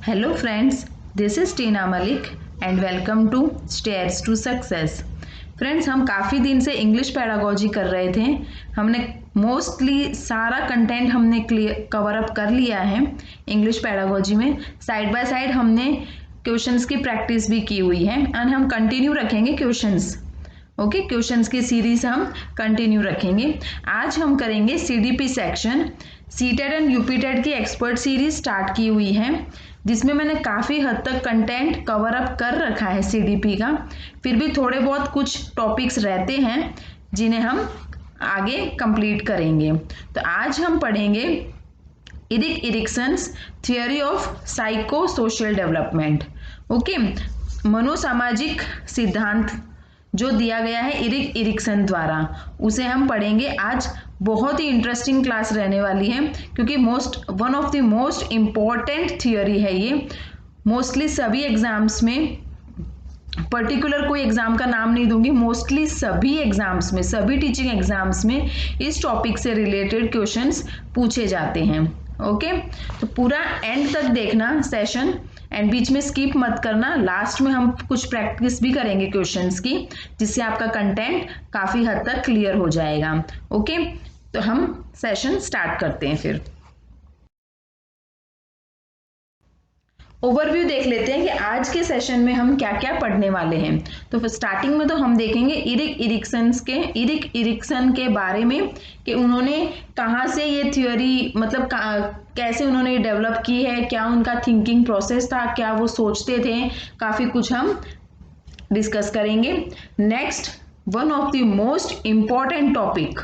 Hello friends, this is Tina Malik and welcome to Stairs to Success। Friends, हम काफ़ी दिन से इंग्लिश पैडागोजी कर रहे थे। हमने मोस्टली सारा कंटेंट हमने कवर अप कर लिया है इंग्लिश पैडागोजी में। साइड बाय साइड हमने क्वेश्चंस की प्रैक्टिस भी की हुई है एंड हम कंटिन्यू रखेंगे क्वेश्चंस। ओके, क्वेश्चंस की सीरीज हम कंटिन्यू रखेंगे। आज हम करेंगे सीडीपी सेक्शन। सीटेड एंड यूपीटेड की एक्सपर्ट सीरीज स्टार्ट की हुई है, जिसमें मैंने काफ़ी हद तक कंटेंट कवर अप कर रखा है सीडीपी का। फिर भी थोड़े बहुत कुछ टॉपिक्स रहते हैं जिन्हें हम आगे कंप्लीट करेंगे। तो आज हम पढ़ेंगे Erik Erikson's theory of psycho social development. Okay, मनोसामाजिक सिद्धांत जो दिया गया है इरिक इरिक्सन द्वारा, उसे हम पढ़ेंगे आज। बहुत ही इंटरेस्टिंग क्लास रहने वाली है क्योंकि one of the most important theory है ये। मोस्टली सभी एग्जाम्स में, पर्टिकुलर कोई एग्जाम का नाम नहीं दूंगी, मोस्टली सभी एग्जाम्स में, सभी टीचिंग एग्जाम्स में इस टॉपिक से रिलेटेड क्वेश्चंस पूछे जाते हैं। ओके, तो पूरा एंड तक देखना सेशन एंड बीच में स्किप मत करना। लास्ट में हम कुछ प्रैक्टिस भी करेंगे क्वेश्चंस की, जिससे आपका कंटेंट काफी हद तक क्लियर हो जाएगा। ओके, तो हम सेशन स्टार्ट करते हैं। फिर ओवरव्यू देख लेते हैं कि आज के सेशन में हम क्या क्या पढ़ने वाले हैं। तो स्टार्टिंग में तो हम देखेंगे इरिक इरिक्सन के बारे में कि उन्होंने कहाँ से ये थ्योरी, मतलब कैसे उन्होंने डेवलप की है, क्या उनका थिंकिंग प्रोसेस था, क्या वो सोचते थे, काफ़ी कुछ हम डिस्कस करेंगे। Next, one of the most important topic,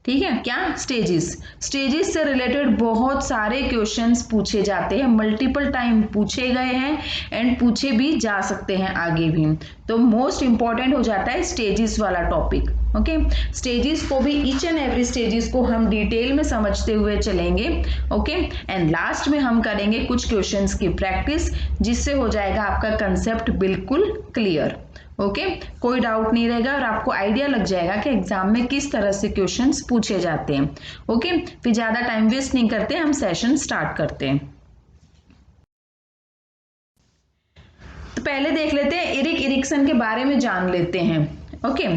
ठीक है, क्या, स्टेजेस से रिलेटेड बहुत सारे क्वेश्चंस पूछे जाते हैं, मल्टीपल टाइम पूछे गए हैं एंड पूछे भी जा सकते हैं आगे भी। तो मोस्ट इंपॉर्टेंट हो जाता है स्टेजेस वाला टॉपिक। ओके, स्टेजेस को भी, ईच एंड एवरी स्टेजेस को हम डिटेल में समझते हुए चलेंगे। ओके, एंड लास्ट में हम करेंगे कुछ क्वेश्चंस की प्रैक्टिस, जिससे हो जाएगा आपका कंसेप्ट बिल्कुल क्लियर। ओके, कोई डाउट नहीं रहेगा और आपको आइडिया लग जाएगा कि एग्जाम में किस तरह से क्वेश्चंस पूछे जाते हैं। ओके, फिर ज्यादा टाइम वेस्ट नहीं करते, हम सेशन स्टार्ट करते हैं। तो पहले देख लेते हैं, इरिक इरिक्सन के बारे में जान लेते हैं। ओके,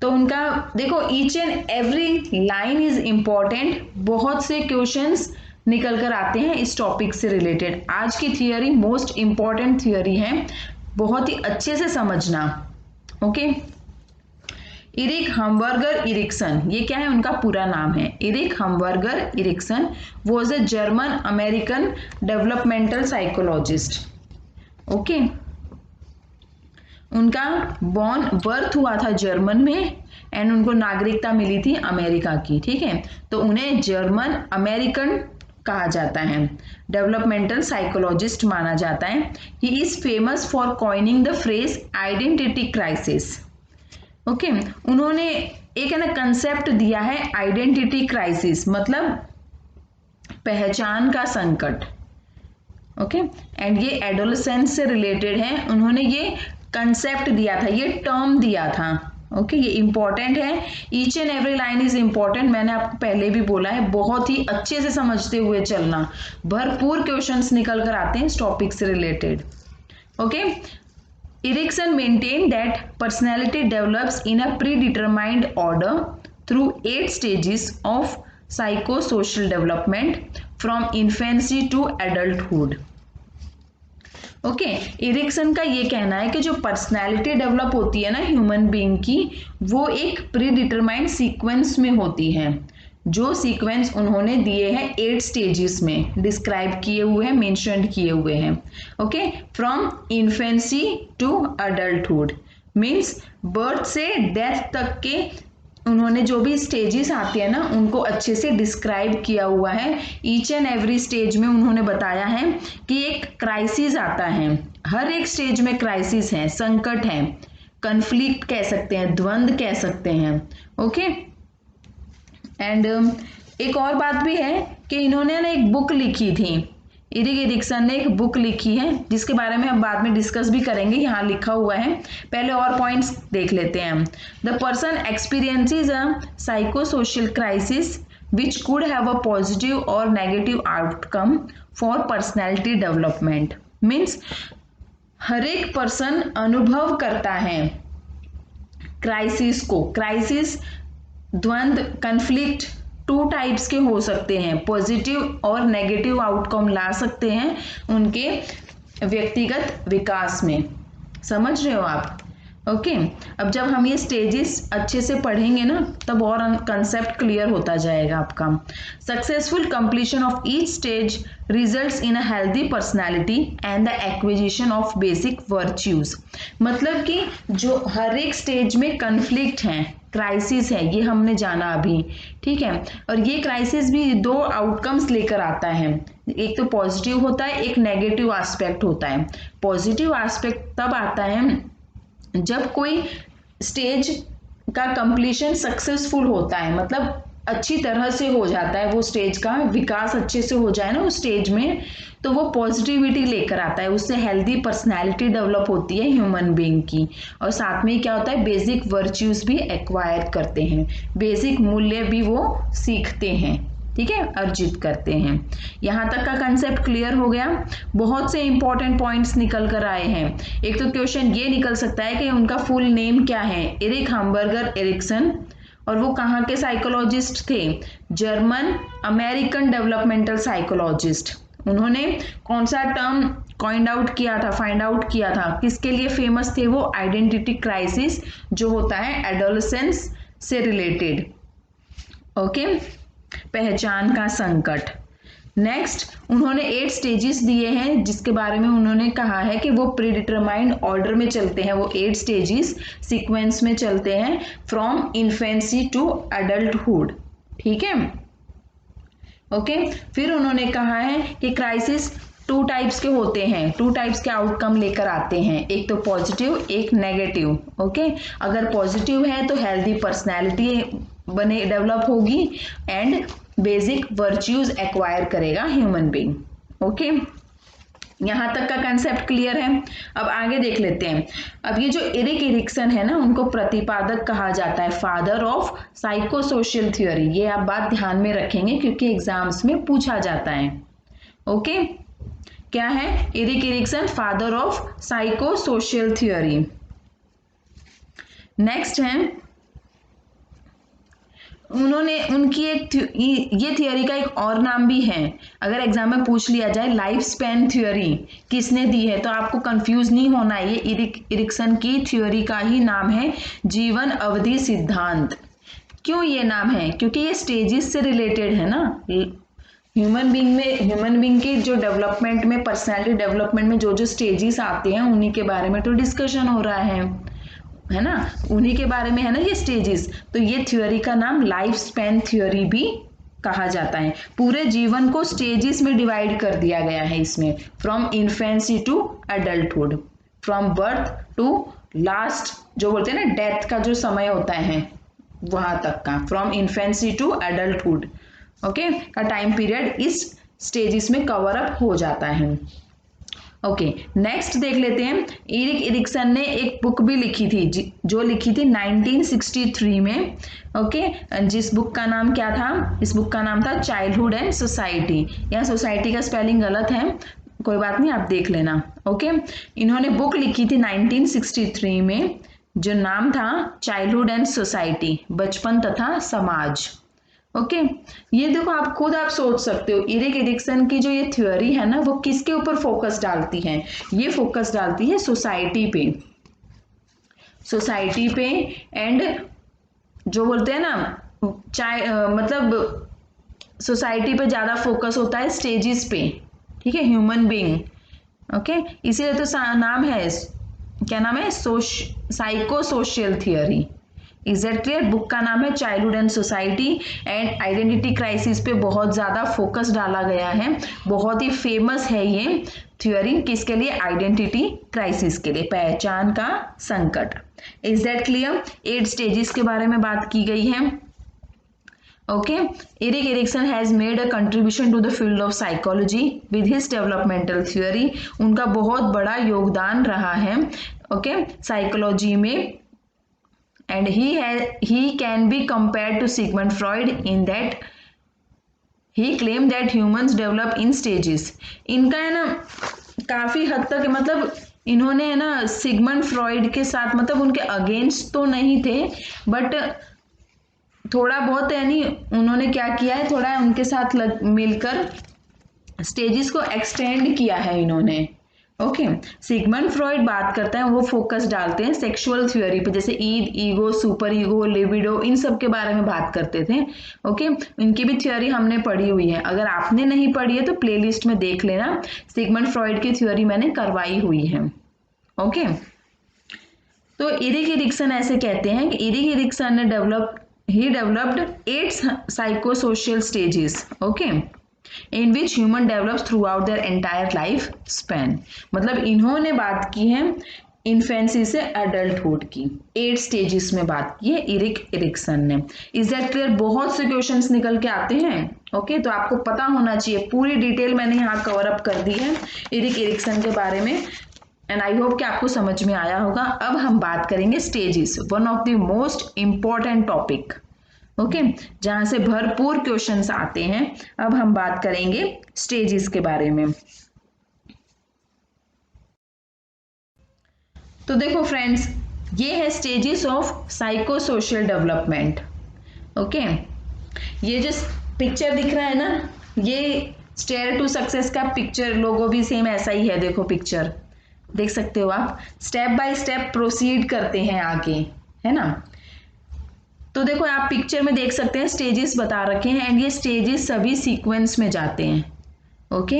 तो उनका देखो, each and every line is important. बहुत से क्वेश्चंस निकल कर आते हैं इस टॉपिक से रिलेटेड। आज की थियोरी मोस्ट इंपॉर्टेंट थियोरी है, बहुत ही अच्छे से समझना। ओके, इरिक हमबर्गर इरिक्सन, ये क्या है, उनका पूरा नाम है Eric hamburger Erikson. Was a German American developmental psychologist. Okay, उनका बर्थ हुआ था जर्मन में एंड उनको नागरिकता मिली थी अमेरिका की। ठीक है, तो उन्हें जर्मन अमेरिकन कहा जाता है, डेवलपमेंटल साइकोलॉजिस्ट माना जाता है। He is famous for coining the phrase identity crisis. Okay, उन्होंने एक है ना कंसेप्ट दिया है आइडेंटिटी क्राइसिस, मतलब पहचान का संकट। ओके, एंड ये एडोलेसेंस से रिलेटेड है। उन्होंने ये कंसेप्ट दिया था, ये टर्म दिया था। ओके, ये इंपॉर्टेंट है। Each and every line is important, मैंने आपको पहले भी बोला है, बहुत ही अच्छे से समझते हुए चलना। भरपूर क्वेश्चंस निकल कर आते हैं इस टॉपिक से related. Okay, Erikson maintain that personality develops in a predetermined order through 8 stages of psycho social development from infancy to adulthood. Okay, Erikson का ये कहना है कि जो पर्सनैलिटी डेवलप होती है ना ह्यूमन बीइंग की, वो एक प्री डिटरमाइंड सीक्वेंस में होती है। जो सीक्वेंस उन्होंने दिए हैं 8 स्टेजेस में डिस्क्राइब किए हुए हैं, मेंशन्ड किए हुए हैं। Okay, from infancy to adulthood means birth से डेथ तक के उन्होंने जो भी स्टेजेस आते हैं ना, उनको अच्छे से डिस्क्राइब किया हुआ है। ईच एंड एवरी स्टेज में उन्होंने बताया है कि एक क्राइसिस आता है, हर एक स्टेज में क्राइसिस है, संकट है, कन्फ्लिक्ट कह सकते हैं, द्वंद्व कह सकते हैं। ओके, एंड एक और बात भी है कि इन्होंने ना एक बुक लिखी थी, इरिक इरिक्सन ने एक बुक लिखी है, जिसके बारे में हम बाद में डिस्कस भी करेंगे, यहाँ लिखा हुआ है। पहले और पॉइंट्स देख लेते हैं। The person experiences a psycho social crisis which could have a positive or negative outcome for personality development. Means हर एक पर्सन अनुभव करता है क्राइसिस को। क्राइसिस, द्वंद्व, कन्फ्लिक्ट टू टाइप्स के हो सकते हैं, पॉजिटिव और नेगेटिव आउटकम ला सकते हैं उनके व्यक्तिगत विकास में। समझ रहे हो आप? ओके अब जब हम ये स्टेजेस अच्छे से पढ़ेंगे ना तब और कंसेप्ट क्लियर होता जाएगा आपका। Successful completion of each stage results in a healthy personality and the acquisition of basic virtues. मतलब कि जो हर एक स्टेज में कन्फ्लिक्ट है, क्राइसिस है, ये हमने जाना अभी, ठीक है। और ये क्राइसिस भी दो आउटकम्स लेकर आता है, एक तो पॉजिटिव होता है, एक नेगेटिव एस्पेक्ट होता है। पॉजिटिव एस्पेक्ट तब आता है जब कोई स्टेज का कंप्लीशन सक्सेसफुल होता है, मतलब अच्छी तरह से हो जाता है, वो स्टेज का विकास अच्छे से हो जाए ना उस स्टेज में, तो वो पॉजिटिविटी लेकर आता है, उससे हेल्दी पर्सनैलिटी डेवलप होती है ह्यूमन बीइंग की। और साथ में क्या होता है, बेसिक वर्च्यूज भी एक्वायर करते हैं, बेसिक मूल्य भी वो सीखते हैं, ठीक है, अर्जित करते हैं। यहाँ तक का कंसेप्ट क्लियर हो गया। बहुत से इंपॉर्टेंट पॉइंट्स निकल कर आए हैं। एक तो क्वेश्चन ये निकल सकता है कि उनका फुल नेम क्या है, एरिक हम्बर्गर एरिक्सन, और वो कहाँ के साइकोलॉजिस्ट थे, जर्मन अमेरिकन डेवलपमेंटल साइकोलॉजिस्ट। उन्होंने कौन सा टर्म फाइंड आउट किया था, किसके लिए फेमस थे वो, आइडेंटिटी क्राइसिस जो होता है एडोलेसेंस से रिलेटेड, ओके, पहचान का संकट। नेक्स्ट उन्होंने 8 स्टेजेस दिए हैं जिसके बारे में उन्होंने कहा है कि वो प्रीडिटरमाइंड ऑर्डर में चलते हैं, वो 8 स्टेजेस सीक्वेंस में चलते हैं फ्रॉम इन्फेंसी टू एडल्टहुड, ठीक है, ओके। फिर उन्होंने कहा है कि क्राइसिस 2 टाइप्स के होते हैं, 2 टाइप्स के आउटकम लेकर आते हैं, एक तो पॉजिटिव, एक नेगेटिव, ओके। अगर पॉजिटिव है तो हेल्दी पर्सनैलिटी बने डेवलप होगी एंड बेसिक वर्च्यूज एक्वायर करेगा ह्यूमन बीइंग, ओके। यहां तक का कंसेप्ट क्लियर है। अब आगे देख लेते हैं। अब ये जो एरिक एरिक्सन है ना, उनको प्रतिपादक कहा जाता है, फादर ऑफ साइकोसोशियल थ्योरी। ये आप बात ध्यान में रखेंगे क्योंकि एग्जाम्स में पूछा जाता है, ओके। क्या है, Erik Erikson father of psychosocial theory. Next है, उन्होंने उनकी एक ये थियोरी का एक और नाम भी है, अगर एग्जाम में पूछ लिया जाए लाइफ स्पैन थ्योरी किसने दी है तो आपको कंफ्यूज नहीं होना है, ये एरिक एरिक्सन की थ्योरी का ही नाम है जीवन अवधि सिद्धांत। क्यों ये नाम है, क्योंकि ये स्टेजेस से रिलेटेड है ना, ह्यूमन बीइंग के जो डेवलपमेंट में, पर्सनैलिटी डेवलपमेंट में जो जो स्टेजेस आते हैं उन्हीं के बारे में तो डिस्कशन हो रहा है ना, उन्हीं के बारे में है ना ये स्टेजेस। तो ये थ्योरी का नाम लाइफ स्पैन थ्योरी भी कहा जाता है। पूरे जीवन को स्टेजेस में डिवाइड कर दिया गया है इसमें, from infancy to adulthood, from birth to last जो बोलते हैं ना डेथ का जो समय होता है वहां तक का, from infancy to adulthood, okay, का टाइम पीरियड इस स्टेजेस में कवर अप हो जाता है, ओके। नेक्स्ट देख लेते हैं, एरिक एरिक्सन ने एक बुक भी लिखी थी जो लिखी थी 1963 में, ओके। जिस बुक का नाम क्या था, इस बुक का नाम था चाइल्डहुड एंड सोसाइटी। यहाँ सोसाइटी का स्पेलिंग गलत है, कोई बात नहीं, आप देख लेना, ओके। इन्होंने बुक लिखी थी 1963 में जो नाम था चाइल्डहुड एंड सोसाइटी, बचपन तथा समाज, ओके। ये देखो आप खुद आप सोच सकते हो, एरिक एरिक्सन की जो ये थ्योरी है ना वो किसके ऊपर फोकस डालती है, ये फोकस डालती है सोसाइटी पे एंड जो बोलते हैं ना मतलब सोसाइटी पे ज्यादा फोकस होता है स्टेजेस पे, ठीक है, ह्यूमन बीइंग, ओके। इसीलिए तो नाम है, क्या नाम है, साइकोसोशियल थ्योरी, एग्जैक्टली। बुक का नाम है childhood and society and identity crisis पे बहुत ज्यादा फोकस डाला गया है, बहुत ही फेमस है ये थ्योरी, किसके लिए, आइडेंटिटी क्राइसिस के लिए, पहचान का संकट। Is that clear? 8 स्टेजेस के बारे में बात की गई है, okay. Erik Erikson has made a contribution to the field of psychology with his developmental theory. उनका बहुत बड़ा योगदान रहा है, ओके, साइकोलॉजी में, and he can be compared to Sigmund Freud in that he claim that humans develop in stages. इनका है ना काफी हद तक मतलब इन्होंने है ना सिगमंड फ्रॉइड के साथ मतलब उनके अगेंस्ट तो नहीं थे, बट थोड़ा बहुत यानी उन्होंने क्या किया है, थोड़ा उनके साथ मिलकर स्टेजेस को एक्सटेंड किया है इन्होंने। ओके, सिगमंड फ्रॉइड बात करता है, वो फोकस डालते हैं सेक्सुअल थ्योरी पे, जैसे id, ego, super ego, libido, इन सब के बारे में बात करते थे। ओके, इनकी भी थ्योरी हमने पढ़ी हुई है, अगर आपने नहीं पढ़ी है तो प्लेलिस्ट में देख लेना, सिगमंड फ्रॉइड की थ्योरी मैंने करवाई हुई है। ओके, तो इरिक एरिक्सन ऐसे कहते हैं कि इरिक एरिक्सन ने developed 8 psychosocial stages, okay, in which human develops through out their entire life span. मतलब इन्होंने बात की है इन्फेंसी से एडल्टहुड की, 8 स्टेजेस में बात की है इरिक एरिक्सन ने। Is that clear? बहुत से क्वेश्चंस निकल के आते हैं। ओके, तो आपको पता होना चाहिए, पूरी डिटेल मैंने यहाँ कवर अप कर दी है इरिक एरिक्सन के बारे में, एंड आई होप कि आपको समझ में आया होगा। अब हम बात करेंगे stages, one of the most important topic, okay, जहां से भरपूर क्वेश्चंस आते हैं। अब हम बात करेंगे स्टेजेस के बारे में। तो देखो फ्रेंड्स, ये है stages of psycho social development. Okay, ये जो पिक्चर दिख रहा है ना, ये स्टेयर टू सक्सेस का पिक्चर लोगो भी सेम ऐसा ही है। देखो पिक्चर देख सकते हो आप, स्टेप बाय स्टेप प्रोसीड करते हैं आगे, है ना। तो देखो आप पिक्चर में देख सकते हैं स्टेजेस बता रखे हैं, एंड ये स्टेजेस सभी सीक्वेंस में जाते हैं। ओके,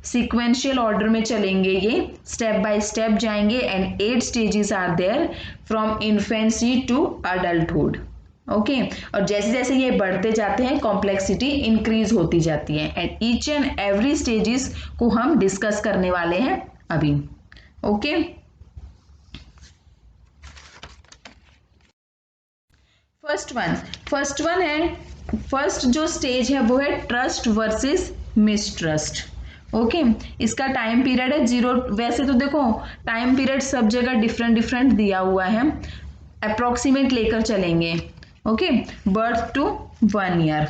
सीक्वेंशियल ऑर्डर में चलेंगे, ये स्टेप बाय स्टेप जाएंगे, and 8 stages are there from infancy to adulthood. Okay, और जैसे जैसे ये बढ़ते जाते हैं कॉम्प्लेक्सिटी इंक्रीज होती जाती है, and each and every stages को हम डिस्कस करने वाले हैं अभी। ओके, फर्स्ट वन है, फर्स्ट जो स्टेज है वो है ट्रस्ट वर्सेस मिसट्रस्ट। ओके, इसका टाइम पीरियड है 0। वैसे तो देखो टाइम पीरियड सब जगह डिफरेंट डिफरेंट दिया हुआ है, अप्रोक्सीमेट लेकर चलेंगे। Okay, birth to 1 year.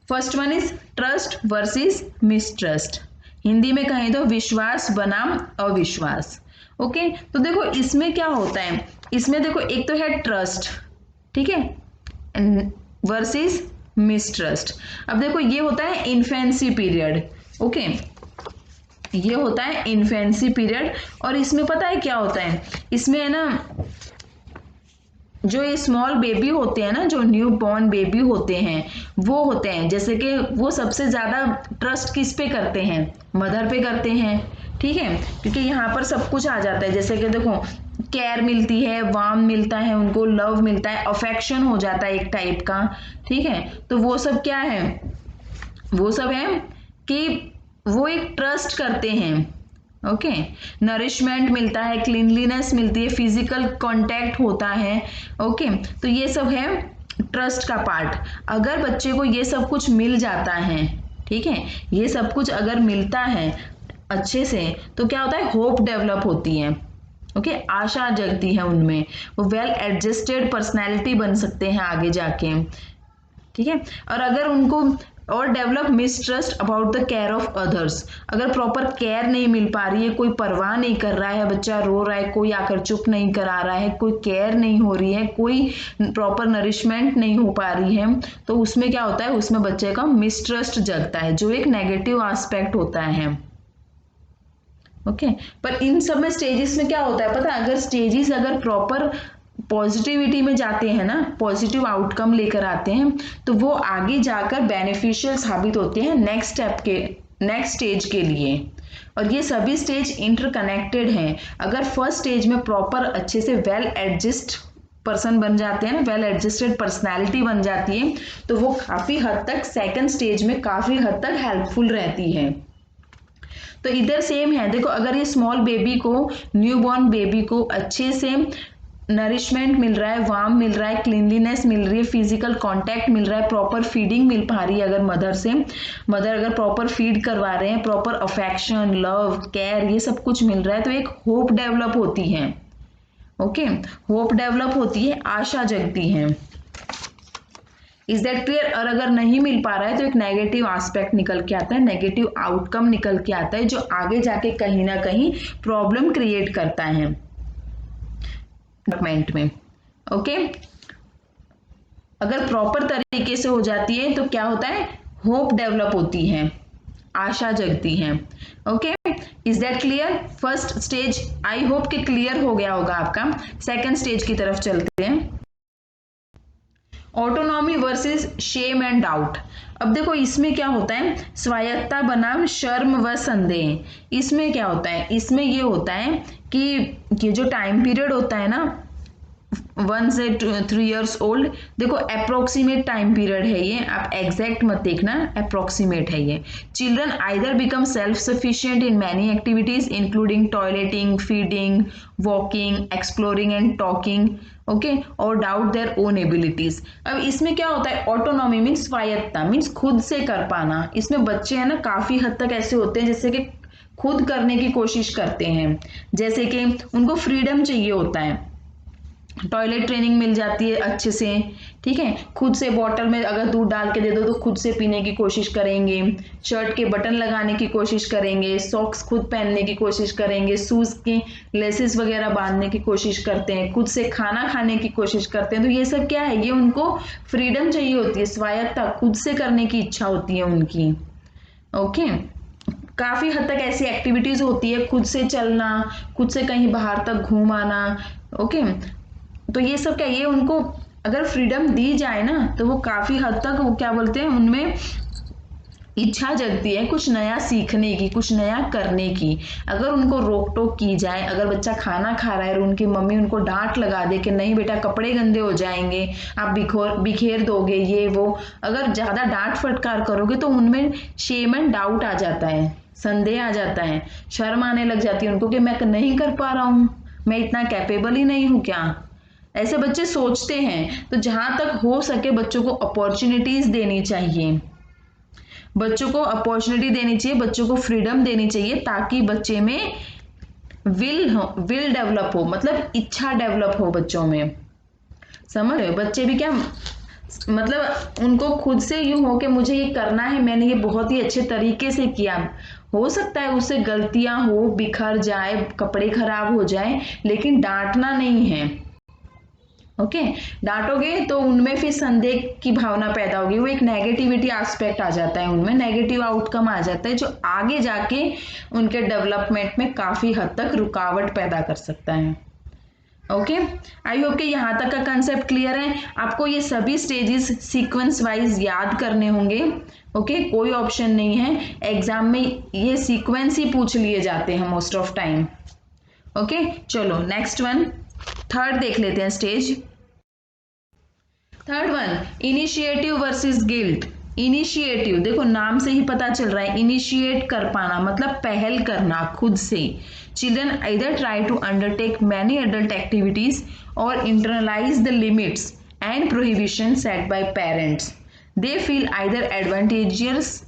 First one is trust versus mistrust, Hindi में कहें तो विश्वास बनाम अविश्वास। ओके, तो देखो इसमें क्या होता है, इसमें देखो एक तो है ट्रस्ट, ठीक है, वर्सेस मिसट्रस्ट। अब देखो ये होता है इन्फेंसी पीरियड। ओके, ये होता है इन्फेंसी पीरियड, और इसमें पता है क्या होता है, इसमें है ना जो ये स्मॉल बेबी होते हैं ना, जो न्यू बॉर्न बेबी होते हैं, वो होते हैं जैसे कि वो सबसे ज्यादा ट्रस्ट किस पे करते हैं, मदर पे करते हैं, ठीक है, क्योंकि यहाँ पर सब कुछ आ जाता है। जैसे कि देखो केयर मिलती है, वार्म मिलता है, उनको लव मिलता है, अफेक्शन हो जाता है एक टाइप का, ठीक है। तो वो सब क्या है, वो सब है कि वो एक ट्रस्ट करते हैं। ओके, नरिशमेंट मिलता है, क्लीनलीनेस मिलती है, फिजिकल कांटेक्ट होता है। ओके, तो ये सब है ट्रस्ट का पार्ट। अगर बच्चे को ये सब कुछ मिल जाता है, ठीक है, ये सब कुछ अगर मिलता है अच्छे से, तो क्या होता है, होप डेवलप होती है। ओके, आशा जगती है उनमें, वो वेल एडजस्टेड पर्सनैलिटी बन सकते हैं आगे जाके, ठीक है। और अगर उनको और develop mistrust about the care of others, अगर प्रॉपर केयर नहीं मिल पा रही है, कोई परवाह नहीं कर रहा है, बच्चा रो रहा है, कोई आकर चुप नहीं करा रहा है, कोई केयर नहीं हो रही है, कोई प्रॉपर नरिशमेंट नहीं हो पा रही है, तो उसमें क्या होता है, उसमें बच्चे का मिसट्रस्ट जगता है, जो एक नेगेटिव एस्पेक्ट होता है। ओके, पर इन सब में स्टेजेस में क्या होता है पता है, अगर स्टेजेस अगर प्रॉपर पॉजिटिविटी में जाते हैं ना, पॉजिटिव आउटकम लेकर आते हैं, तो वो आगे जाकर बेनिफिशियल साबित होते हैं नेक्स्ट स्टेज के लिए। और ये सभी स्टेज इंटरकनेक्टेड हैं। अगर फर्स्ट स्टेज में प्रॉपर अच्छे से वेल एडजस्ट पर्सन बन जाते हैं ना, वेल एडजस्टेड पर्सनैलिटी बन जाती है, तो वो काफी हद तक सेकंड स्टेज में काफी हद तक हेल्पफुल रहती है। तो इधर सेम है, देखो अगर ये स्मॉल बेबी को, न्यूबॉर्न बेबी को अच्छे से नरिशमेंट मिल रहा है, वार्म मिल रहा है, क्लीनलीनेस मिल रही है, फिजिकल कांटेक्ट मिल रहा है, प्रॉपर फीडिंग मिल पा रही है, अगर मदर से, मदर अगर प्रॉपर फीड करवा रहे हैं, प्रॉपर अफेक्शन, लव, केयर, ये सब कुछ मिल रहा है, तो एक होप डेवलप होती है। ओके, होप डेवलप होती है, आशा जगती है। Is that clear. और अगर नहीं मिल पा रहा है तो एक नेगेटिव एस्पेक्ट निकल के आता है, नेगेटिव आउटकम निकल के आता है, जो आगे जाके कहीं ना कहीं प्रॉब्लम क्रिएट करता है डेवलपमेंट में। ओके, अगर प्रॉपर तरीके से हो जाती है तो क्या होता है, होप डेवलप होती है, आशा जगती है। Okay, is that clear. First stage I hope कि क्लियर हो गया होगा आपका। सेकंड स्टेज की तरफ चलते हैं, autonomy versus shame and doubt. अब देखो इसमें क्या होता है, स्वायत्तता बनाम शर्म व संदेह। इसमें क्या होता है, इसमें ये होता है कि ये जो टाइम पीरियड होता है ना 1 से 3 इयर्स ओल्ड, देखो अप्रोक्सीमेट टाइम पीरियड है ये, आप एग्जैक्ट मत देखना, अप्रोक्सीमेट है ये। Children either become self sufficient in many activities including toileting, feeding, walking, exploring and talking, okay, और डाउट देयर ओन एबिलिटीज। अब इसमें क्या होता है, ऑटोनॉमी मीन्स स्वायत्तता, मीन्स खुद से कर पाना। इसमें बच्चे है ना काफी हद तक ऐसे होते हैं जैसे कि खुद करने की कोशिश करते हैं, जैसे कि उनको फ्रीडम चाहिए होता है, टॉयलेट ट्रेनिंग मिल जाती है अच्छे से, ठीक है, खुद से बॉटल में अगर दूध डाल के दे दो तो खुद से पीने की कोशिश करेंगे, शर्ट के बटन लगाने की कोशिश करेंगे, सॉक्स खुद पहनने की कोशिश करेंगे, शूज की लेसेस वगैरह बांधने की कोशिश करते हैं, खुद से खाना खाने की कोशिश करते हैं। तो ये सब क्या है, ये उनको फ्रीडम चाहिए होती है, स्वायत्तता, खुद से करने की इच्छा होती है उनकी। ओके, काफी हद तक ऐसी एक्टिविटीज होती है, खुद से चलना, खुद से कहीं बाहर तक घूम आना। ओके, तो ये सब क्या, ये उनको अगर फ्रीडम दी जाए ना तो वो काफी हद तक वो क्या बोलते हैं, उनमें इच्छा जगती है कुछ नया सीखने की, कुछ नया करने की। अगर उनको रोक टोक की जाए, अगर बच्चा खाना खा रहा है और उनकी मम्मी उनको डांट लगा दे कि नहीं बेटा कपड़े गंदे हो जाएंगे, आप बिखेर दोगे, ये वो, अगर ज्यादा डांट फटकार करोगे तो उनमें शेम एंड डाउट आ जाता है, संदेह आ जाता है, शर्म आने लग जाती है उनको कि मैं नहीं कर पा रहा हूँ, मैं इतना कैपेबल ही नहीं हूँ क्या, ऐसे बच्चे सोचते हैं। तो जहां तक हो सके बच्चों को अपॉर्चुनिटीज देनी चाहिए, बच्चों को अपॉर्चुनिटी देनी चाहिए, बच्चों को फ्रीडम देनी चाहिए, ताकि बच्चे में विल डेवलप हो, मतलब इच्छा डेवलप हो बच्चों में। समझ रहे हो, बच्चे भी क्या मतलब उनको खुद से यूं हो कि मुझे ये करना है, मैंने ये बहुत ही अच्छे तरीके से किया। हो सकता है उससे गलतियां हो, बिखर जाए, कपड़े खराब हो जाए, लेकिन डांटना नहीं है। ओके, डांटोगे तो उनमें फिर संदेह की भावना पैदा होगी, वो एक नेगेटिविटी एस्पेक्ट आ जाता है, उनमें नेगेटिव आउटकम आ जाता है, जो आगे जाके उनके डेवलपमेंट में काफी हद तक रुकावट पैदा कर सकता है। ओके, आई होप कि यहाँ तक का कंसेप्ट क्लियर है। आपको ये सभी स्टेजेस सीक्वेंस वाइज याद करने होंगे। ओके, कोई ऑप्शन नहीं है, एग्जाम में ये सीक्वेंस ही पूछ लिए जाते हैं मोस्ट ऑफ टाइम। ओके, चलो नेक्स्ट वन, थर्ड देख लेते हैं stage. Third one, initiative versus guilt. Initiative, देखो नाम से ही पता चल रहा है, इनिशिएट कर पाना मतलब पहल करना खुद से। Children either try to undertake many adult activities or internalize the limits and prohibition set by parents. They feel either advantageous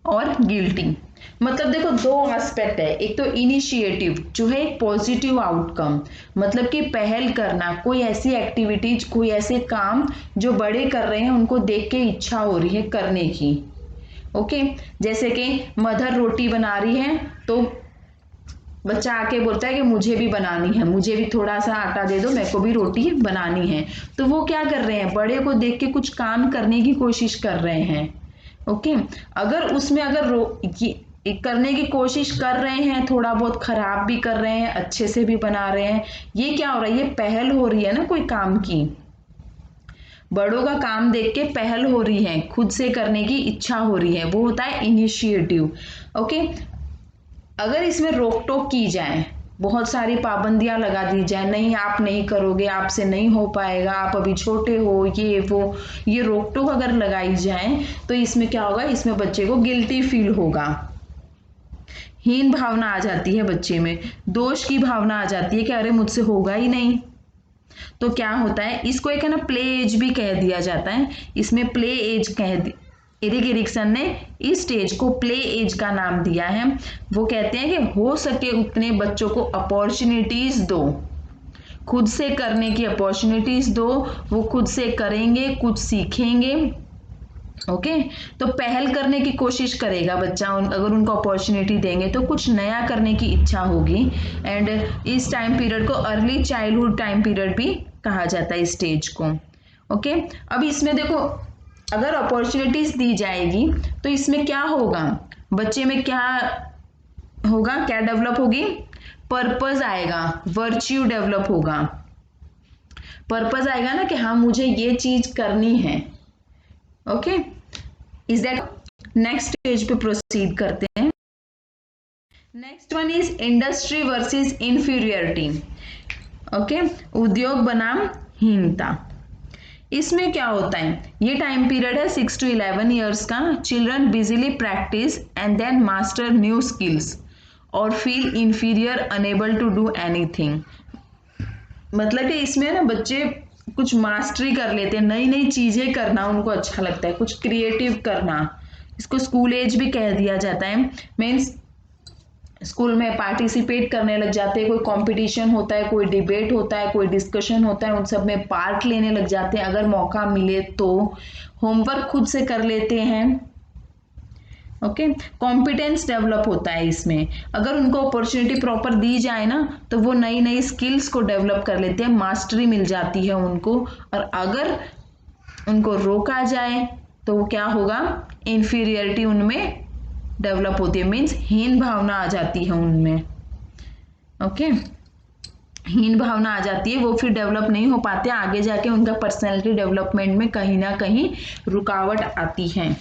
or guilty. मतलब देखो दो एस्पेक्ट है, एक तो इनिशिएटिव जो है एक पॉजिटिव आउटकम, मतलब कि पहल करना, कोई ऐसी एक्टिविटीज, कोई ऐसे काम जो बड़े कर रहे हैं उनको देख के इच्छा हो रही है करने की। ओके, जैसे कि मदर रोटी बना रही है तो बच्चा आके बोलता है कि मुझे भी बनानी है, मुझे भी थोड़ा सा आटा दे दो, मेरे को भी रोटी बनानी है। तो वो क्या कर रहे हैं, बड़े को देख के कुछ काम करने की कोशिश कर रहे हैं। ओके, अगर उसमें अगर करने की कोशिश कर रहे हैं, थोड़ा बहुत खराब भी कर रहे हैं, अच्छे से भी बना रहे हैं, ये क्या हो रहा है, ये पहल हो रही है ना कोई काम की, बड़ों का काम देख के पहल हो रही है, खुद से करने की इच्छा हो रही है, वो होता है इनिशिएटिव। ओके, अगर इसमें रोक टोक की जाए, बहुत सारी पाबंदियां लगा दी जाए, नहीं आप नहीं करोगे, आपसे नहीं हो पाएगा, आप अभी छोटे हो, ये वो, ये रोक टोक अगर लगाई जाए तो इसमें क्या होगा, इसमें बच्चे को गिल्टी फील होगा, हीन भावना आ जाती है बच्चे में, दोष की भावना आ जाती है कि अरे मुझसे होगा ही नहीं। तो क्या होता है, इसको एक है ना प्ले एज भी कह दिया जाता है, इसमें प्ले एज एरिक एरिक्सन ने इस स्टेज को प्ले एज का नाम दिया है। वो कहते हैं कि हो सके उतने बच्चों को अपॉर्चुनिटीज दो, खुद से करने की अपॉर्चुनिटीज दो, वो खुद से करेंगे, कुछ सीखेंगे। ओके तो पहल करने की कोशिश करेगा बच्चा, अगर उनको अपॉर्चुनिटी देंगे तो कुछ नया करने की इच्छा होगी। एंड इस टाइम पीरियड को अर्ली चाइल्डहुड टाइम पीरियड भी कहा जाता है इस स्टेज को। ओके अब इसमें देखो, अगर अपॉर्चुनिटीज दी जाएगी तो इसमें क्या होगा, बच्चे में क्या होगा, क्या डेवलप होगी, पर्पस आएगा, वर्च्यू डेवलप होगा। पर्पस आएगा ना कि हाँ मुझे ये चीज करनी है। Okay is that, next stage पे प्रोसीड करते हैं। Next one is industry versus inferiority. Okay उद्योग बनाम हीनता। इसमें क्या होता है, ये टाइम पीरियड है 6 to 11 ईयर्स का। Children busily practice and then master new skills or feel inferior, unable to do anything. मतलब कि इसमें ना बच्चे कुछ मास्टरी कर लेते हैं, नई नई चीजें करना उनको अच्छा लगता है, कुछ क्रिएटिव करना, इसको स्कूल एज भी कह दिया जाता है। मीन्स स्कूल में पार्टिसिपेट करने लग जाते हैं, कोई कंपटीशन होता है, कोई डिबेट होता है, कोई डिस्कशन होता है, उन सब में पार्ट लेने लग जाते हैं अगर मौका मिले तो। होमवर्क खुद से कर लेते हैं। ओके कॉम्पिटेंस डेवलप होता है इसमें, अगर उनको अपॉर्चुनिटी प्रॉपर दी जाए ना तो वो नई नई स्किल्स को डेवलप कर लेते हैं, मास्टरी मिल जाती है उनको। और अगर उनको रोका जाए तो वो क्या होगा, इंफीरियरिटी उनमें डेवलप होती है, मीन्स हीन भावना आ जाती है उनमें। ओके हीन भावना आ जाती है, वो फिर डेवलप नहीं हो पाते, आगे जाके उनका पर्सनैलिटी डेवलपमेंट में कहीं ना कहीं रुकावट आती है।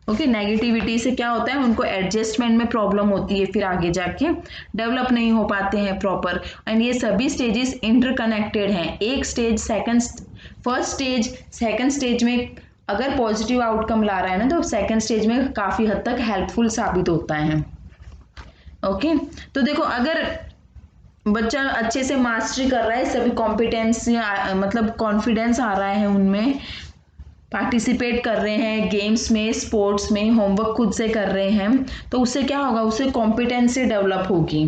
ओके नेगेटिविटी से क्या होता है, उनको एडजस्टमेंट में प्रॉब्लम होती है, फिर आगे जाके डेवलप नहीं हो पाते हैं प्रॉपर। एंड ये सभी स्टेजेस इंटरकनेक्टेड हैं, एक stage first stage second stage में अगर पॉजिटिव आउटकम ला रहा है ना तो सेकंड स्टेज में काफी हद तक हेल्पफुल साबित होता है। ओके तो देखो, अगर बच्चा अच्छे से मास्टरी कर रहा है, सभी कॉम्पिटेंस मतलब कॉन्फिडेंस आ रहा है उनमें, पार्टिसिपेट कर रहे हैं गेम्स में, स्पोर्ट्स में, होमवर्क खुद से कर रहे हैं, तो उससे क्या होगा, उससे कॉम्पिटेंसी डेवलप होगी,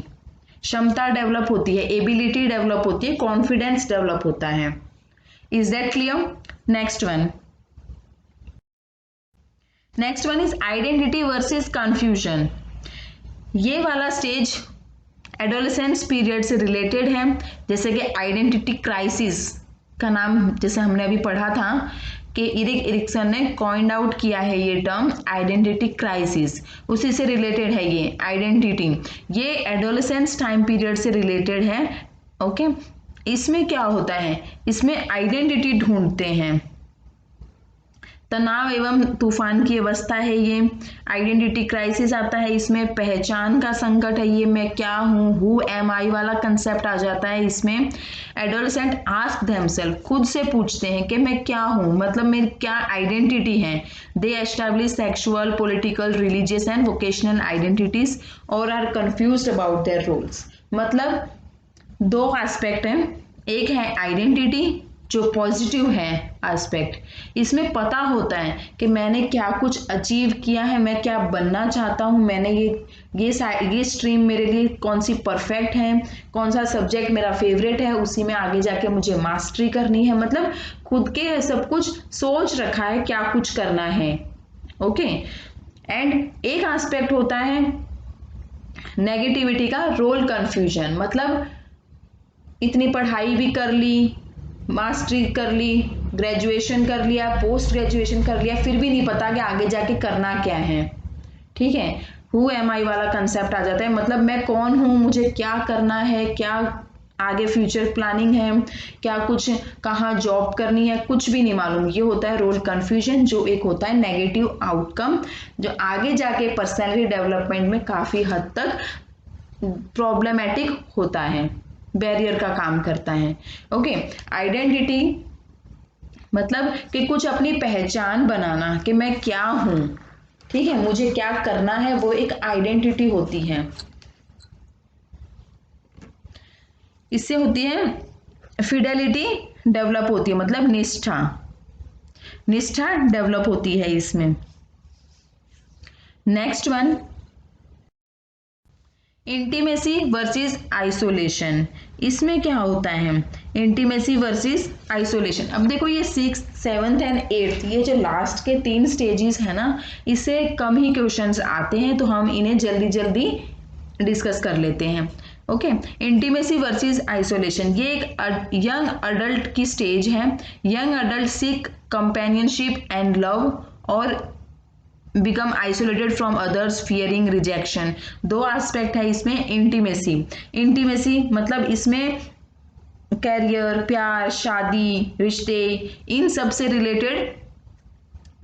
क्षमता डेवलप होती है, एबिलिटी डेवलप होती है, कॉन्फिडेंस डेवलप होता है। Is that clear? Next one is identity versus confusion. ये वाला स्टेज एडोलेसेंस पीरियड से रिलेटेड है, जैसे कि आइडेंटिटी क्राइसिस का नाम जैसे हमने अभी पढ़ा था कि इरिक एरिक्सन ने कॉइंड आउट किया है ये टर्म आइडेंटिटी क्राइसिस, उसी से रिलेटेड है ये आइडेंटिटी। ये एडोलेसेंस टाइम पीरियड से रिलेटेड है। ओके इसमें क्या होता है, इसमें आइडेंटिटी ढूंढते हैं, तनाव एवं तूफान की अवस्था है ये, आइडेंटिटी क्राइसिस आता है इसमें, पहचान का संकट है ये, मैं क्या हूँ, हु एम आई वाला कंसेप्ट आ जाता है इसमें। एडोलेसेंट आस्क देमसेल्फ, खुद से पूछते हैं कि मैं क्या हूँ, मतलब मेरी क्या आइडेंटिटी है। They establish sexual, political, religious and vocational identities or are confused about their roles. मतलब दो एस्पेक्ट हैं, एक है आइडेंटिटी जो पॉजिटिव है एस्पेक्ट, इसमें पता होता है कि मैंने क्या कुछ अचीव किया है, मैं क्या बनना चाहता हूँ, मैंने ये स्ट्रीम मेरे लिए कौन सी परफेक्ट है, कौन सा सब्जेक्ट मेरा फेवरेट है, उसी में आगे जाके मुझे मास्टरी करनी है, मतलब खुद के सब कुछ सोच रखा है क्या कुछ करना है। ओके एंड एक एस्पेक्ट होता है नेगेटिविटी का, रोल कंफ्यूजन, मतलब इतनी पढ़ाई भी कर ली, मास्टरी कर ली, ग्रेजुएशन कर लिया, पोस्ट ग्रेजुएशन कर लिया, फिर भी नहीं पता कि आगे जाके करना क्या है। ठीक है, हु एम आई वाला कंसेप्ट आ जाता है, मतलब मैं कौन हूँ, मुझे क्या करना है, क्या आगे फ्यूचर प्लानिंग है, क्या कुछ कहाँ जॉब करनी है, कुछ भी नहीं मालूम। ये होता है रोल कंफ्यूजन, जो एक होता है नेगेटिव आउटकम, जो आगे जाके पर्सनैलिटी डेवलपमेंट में काफी हद तक प्रॉब्लमेटिक होता है, बैरियर का काम करता है। ओके आइडेंटिटी मतलब कि कुछ अपनी पहचान बनाना कि मैं क्या हूं, ठीक है, मुझे क्या करना है, वो एक आइडेंटिटी होती है। इससे होती है फिडेलिटी डेवलप होती है, मतलब निष्ठा डेवलप होती है इसमें। Next one intimacy versus isolation, इसमें क्या होता है? Intimacy versus isolation. अब देखो ये 6th, 7th एंड 8th ये जो लास्ट के 3 स्टेजेस है ना, इससे कम ही क्वेश्चंस आते हैं, तो हम इन्हें जल्दी जल्दी डिस्कस कर लेते हैं। ओके, इंटीमेसी वर्सेस आइसोलेशन, ये एक यंग अडल्ट की स्टेज है। Young adult seek companionship and love or become isolated from others fearing rejection. 2 aspect है इसमें। इंटीमेसी मतलब इसमें कैरियर, प्यार, शादी, रिश्ते, इन सब से रिलेटेड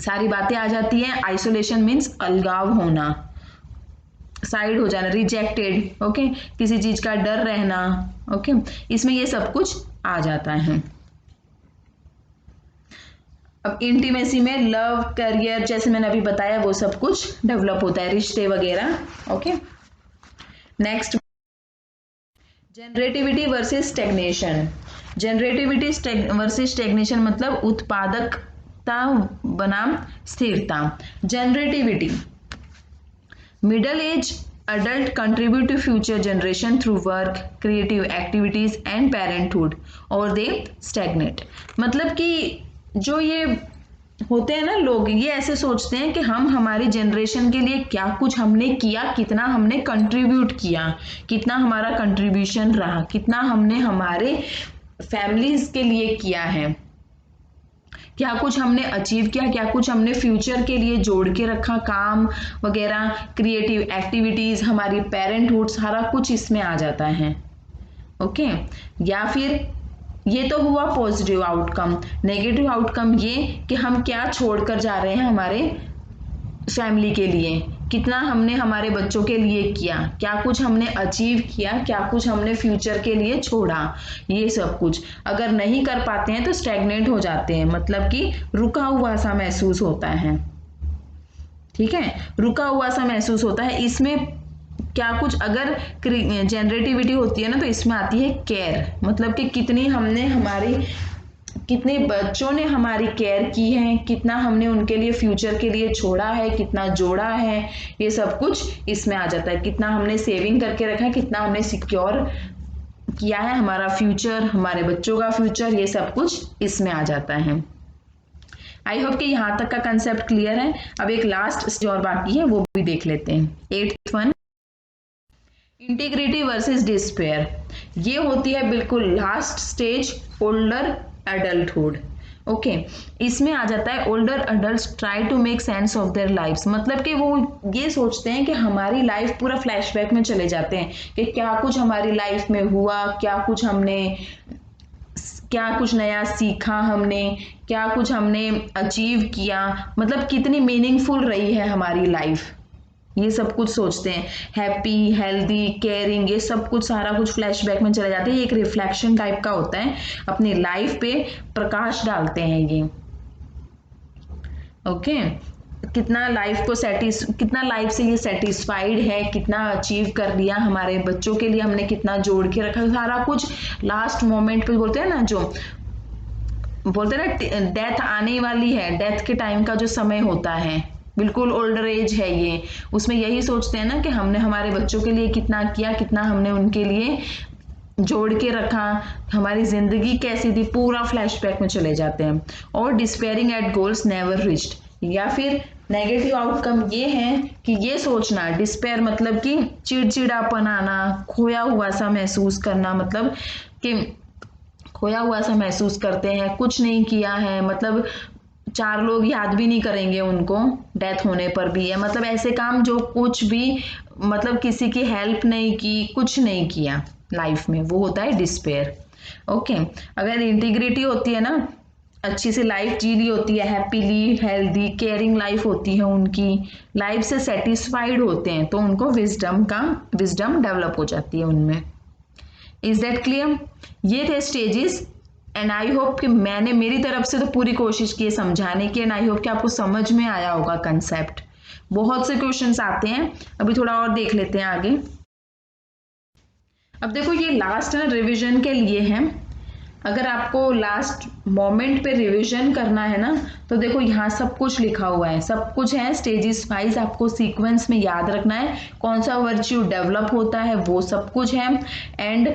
सारी बातें आ जाती हैं। आइसोलेशन मीन्स अलगाव होना, साइड हो जाना, रिजेक्टेड। ओके, किसी चीज का डर रहना। ओके, इसमें ये सब कुछ आ जाता है। अब इंटीमेसी में लव, करियर, जैसे मैंने अभी बताया वो सब कुछ डेवलप होता है, रिश्ते वगैरह। Okay, next, generativity versus stagnation. Generativity versus stagnation मतलब उत्पादकता बनाम स्थिरता। Generativity, middle age adult contribute to future generation through work, creative activities and parenthood, or they stagnate। मतलब कि जो ये होते हैं ना लोग, ये ऐसे सोचते हैं कि हम हमारी जनरेशन के लिए क्या कुछ हमने किया, कितना हमने कंट्रीब्यूट किया, कितना हमारा कंट्रीब्यूशन रहा, कितना हमने हमारे फैमिलीज के लिए किया है, क्या कुछ हमने अचीव किया, क्या कुछ हमने फ्यूचर के लिए जोड़ के रखा, काम वगैरह, क्रिएटिव एक्टिविटीज, हमारी पेरेंटहुड, सारा कुछ इसमें आ जाता है। ओके, या फिर ये तो हुआ पॉजिटिव आउटकम। नेगेटिव आउटकम ये कि हम क्या छोड़कर जा रहे हैं हमारे फैमिली के लिए, कितना हमने हमारे बच्चों के लिए किया, क्या कुछ हमने अचीव किया, क्या कुछ हमने फ्यूचर के लिए छोड़ा, ये सब कुछ अगर नहीं कर पाते हैं तो स्टैग्नेट हो जाते हैं, मतलब कि रुका हुआ सा महसूस होता है। ठीक है, रुका हुआ सा महसूस होता है। इसमें क्या कुछ अगर जनरेटिविटी होती है ना, तो इसमें आती है केयर, मतलब कि कितनी हमने हमारी, कितने बच्चों ने हमारी केयर की है, कितना हमने उनके लिए फ्यूचर के लिए छोड़ा है, कितना जोड़ा है, ये सब कुछ इसमें आ जाता है। कितना हमने सेविंग करके रखा है, कितना हमने सिक्योर किया है हमारा फ्यूचर, हमारे बच्चों का फ्यूचर, ये सब कुछ इसमें आ जाता है। आई होप कि यहाँ तक का कंसेप्ट क्लियर है। अब एक लास्ट स्टेज और बाकी है, वो भी देख लेते हैं। 8th one, integrity versus despair. ये होती है बिल्कुल last stage, older adulthood. Okay, इसमें आ जाता है older adults try to make sense of their lifes, मतलब कि वो ये सोचते हैं कि हमारी लाइफ पूरा फ्लैशबैक में चले जाते हैं कि क्या कुछ हमारी लाइफ में हुआ, क्या कुछ नया सीखा हमने, क्या कुछ हमने अचीव किया, मतलब कितनी मीनिंगफुल रही है हमारी लाइफ, ये सब कुछ सोचते हैं। हैप्पी, हेल्दी, केयरिंग, ये सब कुछ सारा कुछ फ्लैशबैक में चले जाते हैं। ये एक रिफ्लेक्शन टाइप का होता है, अपनी लाइफ पे प्रकाश डालते हैं ये। ओके, कितना लाइफ से ये सेटिस्फाइड है, कितना अचीव कर लिया, हमारे बच्चों के लिए हमने कितना जोड़ के रखा, सारा कुछ लास्ट मोमेंट पे बोलते हैं ना, जो बोलते हैं ना डेथ आने वाली है, डेथ के टाइम का जो समय होता है, बिल्कुल ओल्डर एज है ये, उसमें यही सोचते हैं ना कि हमने हमारे बच्चों के लिए कितना किया, कितना हमने उनके लिए जोड़ के रखा, हमारी जिंदगी कैसी थी, पूरा फ्लैशबैक में चले जाते हैं। और despairing at goals never reached, या फिर नेगेटिव आउटकम ये है कि ये सोचना, डिस्पेयर मतलब कि चिड़चिड़ापन आना, खोया हुआ सा महसूस करना, मतलब कि खोया हुआ सा महसूस करते हैं, कुछ नहीं किया है, मतलब 4 लोग याद भी नहीं करेंगे उनको डेथ होने पर भी है, मतलब ऐसे काम जो कुछ भी, मतलब किसी की हेल्प नहीं की, कुछ नहीं किया लाइफ में, वो होता है डिस्पेयर। ओके, अगर इंटीग्रिटी होती है ना, अच्छी से लाइफ जी ली होती है, हैप्पीली, हेल्दी, केयरिंग लाइफ होती है, उनकी लाइफ से सेटिस्फाइड होते हैं, तो उनको विजडम डेवलप हो जाती है उनमें। Is that clear? ये थे स्टेजेस, एंड आई होप कि मैंने मेरी तरफ से तो पूरी कोशिश की है समझाने की, एंड आई होप कि आपको समझ में आया होगा कंसेप्ट। बहुत से क्वेश्चंस आते हैं, अभी थोड़ा और देख लेते हैं आगे। अब देखो ये लास्ट है, रिवीजन के लिए है। अगर आपको लास्ट मोमेंट पे रिवीजन करना है ना, तो देखो यहाँ सब कुछ लिखा हुआ है, सब कुछ है स्टेजेस वाइज, आपको सीक्वेंस में याद रखना है कौन सा वर्च्यू डेवलप होता है, वो सब कुछ है। एंड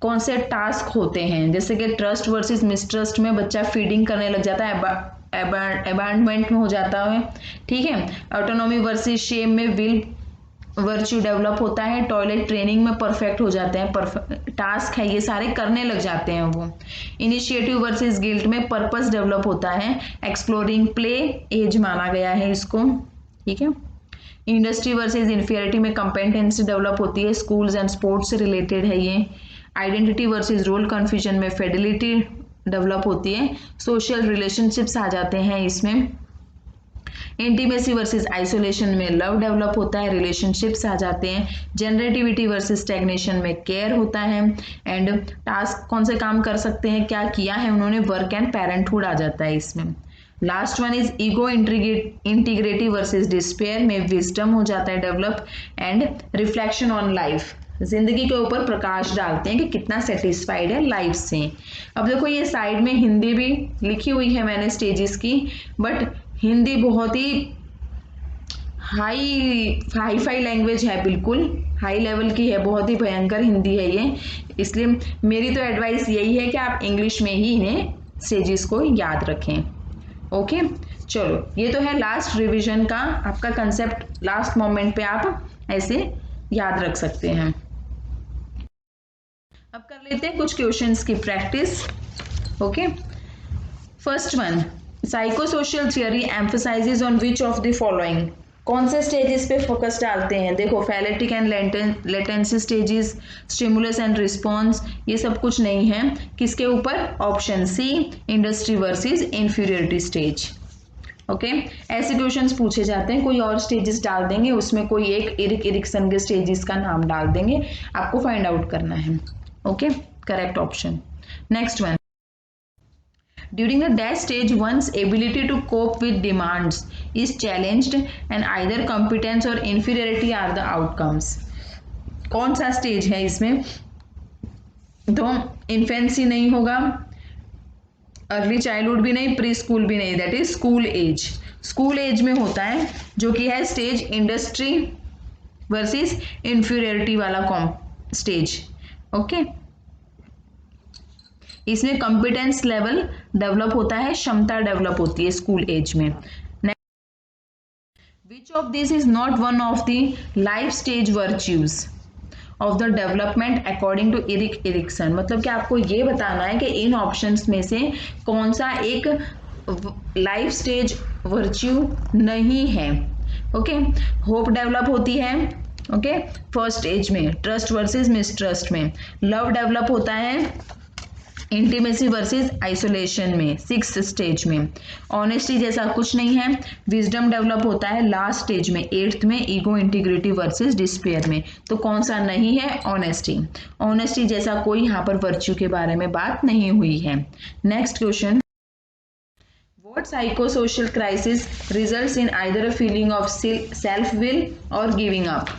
कौन से टास्क होते हैं, जैसे कि ट्रस्ट वर्सेस मिसट्रस्ट में बच्चा फीडिंग करने लग जाता है, अबैंडमेंट में हो जाता है, ठीक है। ऑटोनॉमी वर्सेस शेम में विल वर्च्यू डेवलप होता है, टॉयलेट ट्रेनिंग में परफेक्ट हो जाते हैं, टास्क है ये सारे करने लग जाते हैं वो। इनिशिएटिव वर्सेस गिल्ट में पर्पस डेवलप होता है, एक्सप्लोरिंग प्ले एज माना गया है इसको, ठीक है। इंडस्ट्री वर्सेस इन्फीरियरिटी में कंपेटेंसी डेवलप होती है, स्कूल्स एंड स्पोर्ट्स से रिलेटेड है ये। आइडेंटिटी वर्सेस रोल कन्फ्यूजन में फिडेलिटी डेवलप होती है, सोशल रिलेशनशिप्स आ जाते हैं इसमें। इंटीमेसी वर्सेस आइसोलेशन में लव डेवलप होता है, रिलेशनशिप्स आ जाते हैं। जनरेटिविटी वर्सेस स्टैग्नेशन में केयर होता है। एंड टास्क कौन से काम कर सकते हैं, क्या किया है उन्होंने, वर्क एंड पेरेंटहुड आ जाता है इसमें। Last one is ego integrative versus despair में विजडम हो जाता है develop. And reflection on life, जिंदगी के ऊपर प्रकाश डालते हैं कि कितना सेटिस्फाइड है लाइफ से। अब देखो ये साइड में हिंदी भी लिखी हुई है मैंने स्टेजेस की, बट हिंदी बहुत ही हाई फाई लैंग्वेज है, बिल्कुल हाई लेवल की है, बहुत ही भयंकर हिंदी है ये, इसलिए मेरी तो एडवाइस यही है कि आप इंग्लिश में ही इन्हें स्टेजेस को याद रखें। ओके, चलो ये तो है लास्ट रिवीजन का आपका कंसेप्ट, लास्ट मोमेंट पे आप ऐसे याद रख सकते हैं। अब कर लेते हैं कुछ क्वेश्चंस की practice. Okay, first one, psychosocial theory emphasizes on which of the following, कौन से स्टेजेस पे फोकस डालते हैं, देखो phallic and latency stages, stimulus and response, ये सब कुछ नहीं है, किसके ऊपर, option C industry versus inferiority stage. Okay, ऐसे क्वेश्चंस पूछे जाते हैं, कोई और स्टेजेस डाल देंगे, उसमें कोई एक इरिक्सन के स्टेजेस का नाम डाल देंगे, आपको फाइंड आउट करना है। Okay, correct option. Next one, during the dash stage one's ability to cope with demands is challenged and either competence or inferiority are the outcomes, कौन सा स्टेज है इसमें, तो इन्फेंसी नहीं होगा, अर्ली चाइल्डहुड भी नहीं, प्री स्कूल भी नहीं, that is school age. School age में होता है जो कि है स्टेज इंडस्ट्री वर्सेस इंफीरियरिटी वाला स्टेज। ओके, इसमें कॉम्पिटेंस लेवल डेवलप होता है, क्षमता डेवलप होती है स्कूल एज में। Which of this is not one of the life stage virtues of the development according to Erikson, मतलब कि आपको ये बताना है कि इन ऑप्शंस में से कौन सा एक लाइफ स्टेज वर्च्यू नहीं है। ओके, होप डेवलप होती है, ओके, फर्स्ट स्टेज में, ट्रस्ट वर्सेस मिसट्रस्ट में, लव डेवलप होता है इंटीमेसी वर्सेस आइसोलेशन में, सिक्स्थ स्टेज में, ऑनेस्टी जैसा कुछ नहीं है, विजडम डेवलप होता है लास्ट स्टेज में, एट्थ में, ईगो इंटीग्रिटी वर्सेस डिस्पेयर में, तो कौन सा नहीं है, ऑनेस्टी। ऑनेस्टी जैसा कोई यहाँ पर वर्च्यू के बारे में बात नहीं हुई है। Next question, what psychosocial crisis results in either a feeling of self will or giving up,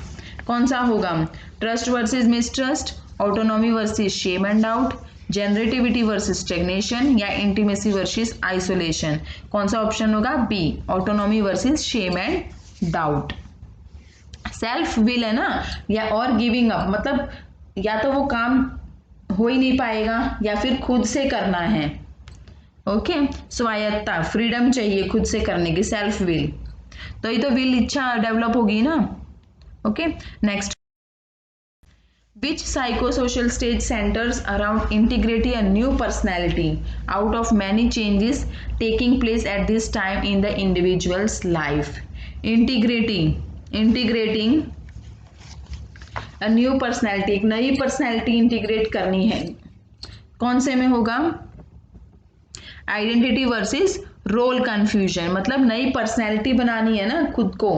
कौन सा होगा, trust versus mistrust, autonomy versus shame and doubt, generativity versus stagnation या इंटीमेसी वर्सेस आइसोलेशन, कौन सा ऑप्शन होगा, B autonomy versus shame and doubt. Self will है ना, या और गिविंग अप, मतलब या तो वो काम हो ही नहीं पाएगा या फिर खुद से करना है। ओके, स्वायत्ता, फ्रीडम चाहिए खुद से करने की, सेल्फ विल, तो ये तो विल इच्छा डेवलप होगी ना। Okay, next, which psychosocial stage centers around integrating a new personality out of many changes taking place at this time in the individual's life, integrating a new personality, एक नई personality integrate करनी है, कौन से में होगा, आइडेंटिटी वर्सेस रोल कंफ्यूजन, मतलब नई पर्सनैलिटी बनानी है ना, खुद को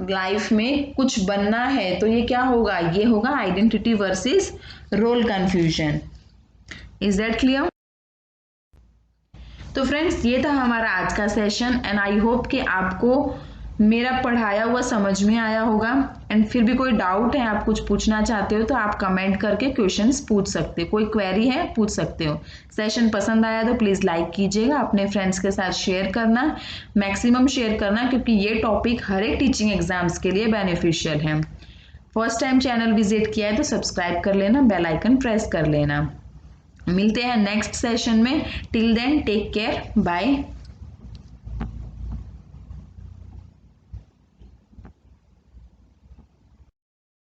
लाइफ में कुछ बनना है, तो ये क्या होगा, ये होगा identity versus role confusion. Is that clear? तो फ्रेंड्स, ये था हमारा आज का सेशन एंड आई होप कि आपको मेरा पढ़ाया हुआ समझ में आया होगा। एंड फिर भी कोई डाउट है, आप कुछ पूछना चाहते हो तो आप कमेंट करके क्वेश्चंस पूछ सकते हो, कोई क्वेरी है पूछ सकते हो। सेशन पसंद आया तो प्लीज़ लाइक कीजिएगा, अपने फ्रेंड्स के साथ शेयर करना, मैक्सिमम शेयर करना, क्योंकि ये टॉपिक हर एक टीचिंग एग्जाम्स के लिए बेनिफिशियल है। फर्स्ट टाइम चैनल विजिट किया है तो सब्सक्राइब कर लेना, बेल आइकन प्रेस कर लेना। मिलते हैं नेक्स्ट सेशन में। Till then take care, bye.